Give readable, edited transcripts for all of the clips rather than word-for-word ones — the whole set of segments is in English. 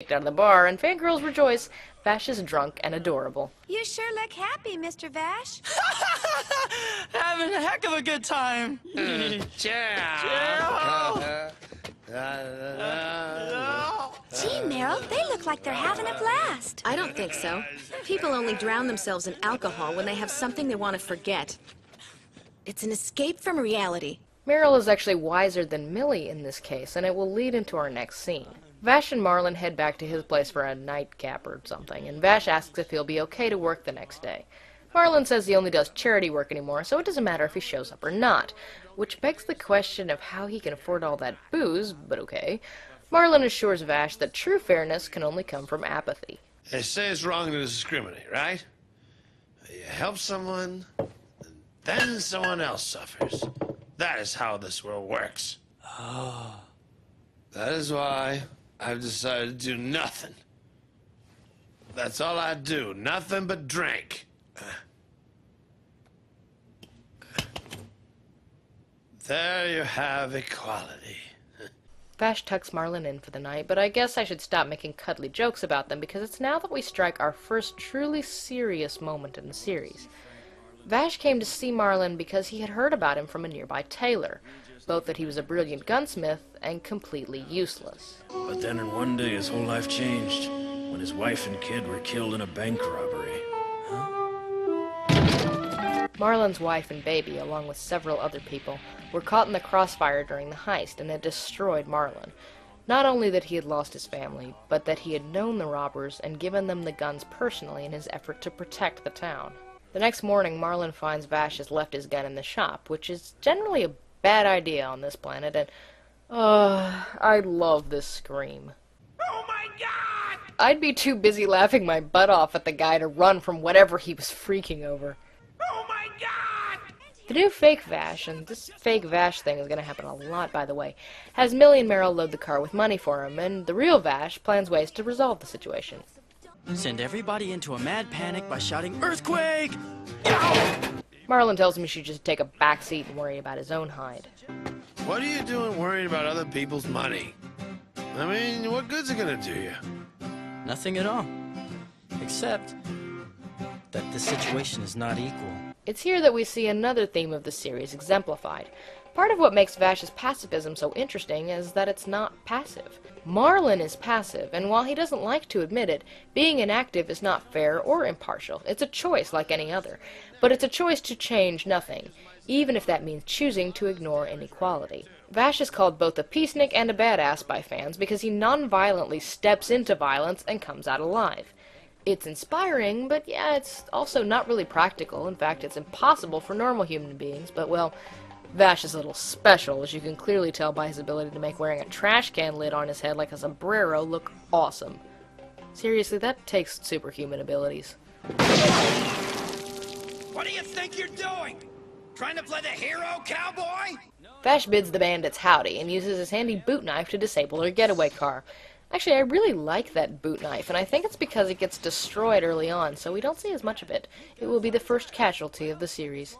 kicked out of the bar, and fangirls rejoice. Vash is drunk and adorable. You sure look happy, Mr. Vash. Having a heck of a good time. Gee, Meryl, they look like they're having a blast. I don't think so. People only drown themselves in alcohol when they have something they want to forget. It's an escape from reality. Meryl is actually wiser than Millie in this case, and it will lead into our next scene. Vash and Marlin head back to his place for a nightcap or something, and Vash asks if he'll be okay to work the next day. Marlin says he only does charity work anymore, so it doesn't matter if he shows up or not, which begs the question of how he can afford all that booze, but okay. Marlin assures Vash that true fairness can only come from apathy. They say it's wrong to discriminate, right? You help someone, then someone else suffers. That is how this world works. Oh. That is why I've decided to do nothing. That's all I do, nothing but drink. There you have equality. Vash tucks Marlin in for the night, but I guess I should stop making cuddly jokes about them because it's now that we strike our first truly serious moment in the series. Vash came to see Marlin because he had heard about him from a nearby tailor, both that he was a brilliant gunsmith and completely useless. But then in one day his whole life changed when his wife and kid were killed in a bank robbery. Marlin's wife and baby, along with several other people, were caught in the crossfire during the heist, and it destroyed Marlin. Not only that he had lost his family, but that he had known the robbers and given them the guns personally in his effort to protect the town. The next morning, Marlin finds Vash has left his gun in the shop, which is generally a bad idea on this planet, and I love this scream. Oh my God! I'd be too busy laughing my butt off at the guy to run from whatever he was freaking over. Oh my God! The new fake Vash, and this fake Vash thing is going to happen a lot, by the way, has Millie and Meryl load the car with money for him, and the real Vash plans ways to resolve the situation. Send everybody into a mad panic by shouting, "Earthquake!" Marlin tells him he should just take a back seat and worry about his own hide. What are you doing worrying about other people's money? I mean, what good's it gonna do you? Nothing at all. Except that the situation is not equal. It's here that we see another theme of the series exemplified. Part of what makes Vash's pacifism so interesting is that it's not passive. Marlin is passive, and while he doesn't like to admit it, being inactive is not fair or impartial. It's a choice like any other. But it's a choice to change nothing, even if that means choosing to ignore inequality. Vash is called both a peacenik and a badass by fans because he non-violently steps into violence and comes out alive. It's inspiring, but yeah, it's also not really practical. In fact, it's impossible for normal human beings, but well, Vash is a little special, as you can clearly tell by his ability to make wearing a trash can lid on his head like a sombrero look awesome. Seriously, that takes superhuman abilities. What do you think you're doing? Trying to play the hero, cowboy? Vash bids the bandits howdy and uses his handy boot knife to disable their getaway car. Actually, I really like that boot knife, and I think it's because it gets destroyed early on, so we don't see as much of it. It will be the first casualty of the series.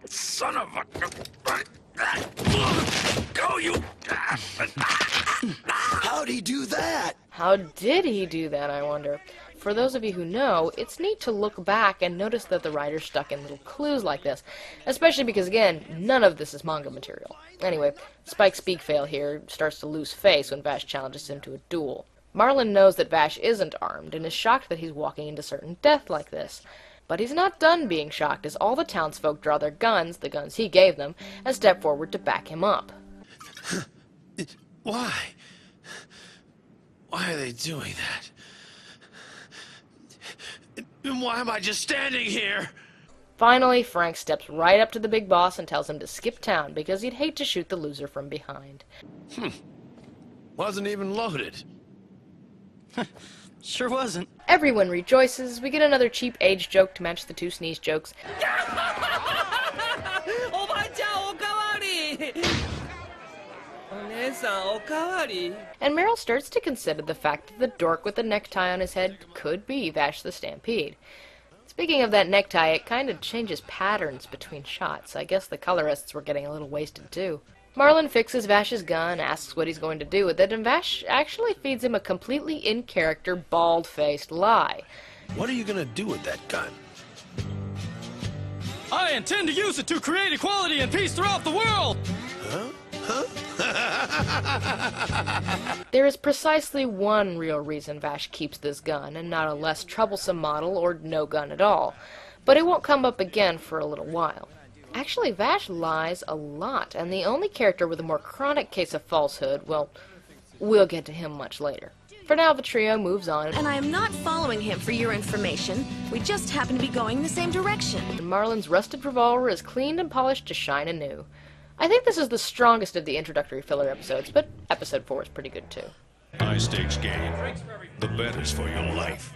Son of a... Go, you... How'd he do that? How did he do that, I wonder? For those of you who know, it's neat to look back and notice that the writer stuck in little clues like this, especially because, again, none of this is manga material. Anyway, Spike's Speakfail here starts to lose face when Vash challenges him to a duel. Marlin knows that Vash isn't armed and is shocked that he's walking into certain death like this. But he's not done being shocked, as all the townsfolk draw their guns, the guns he gave them, and step forward to back him up. Why? Why are they doing that? And why am I just standing here? Finally, Frank steps right up to the big boss and tells him to skip town because he'd hate to shoot the loser from behind. Wasn't even loaded. Sure wasn't. Everyone rejoices. We get another cheap age joke to match the two sneeze jokes. And Meryl starts to consider the fact that the dork with the necktie on his head could be Vash the Stampede. Speaking of that necktie, it kind of changes patterns between shots. I guess the colorists were getting a little wasted too. Marlin fixes Vash's gun, asks what he's going to do with it, and Vash actually feeds him a completely in-character, bald-faced lie. What are you gonna do with that gun? I intend to use it to create equality and peace throughout the world! There is precisely one real reason Vash keeps this gun, and not a less troublesome model or no gun at all. But it won't come up again for a little while. Actually, Vash lies a lot, and the only character with a more chronic case of falsehood, well, we'll get to him much later. For now, the trio moves on. And I am not following him for your information. We just happen to be going in the same direction. And Marlin's rusted revolver is cleaned and polished to shine anew. I think this is the strongest of the introductory filler episodes, but episode 4 is pretty good too. High stakes game. The bet is for your life.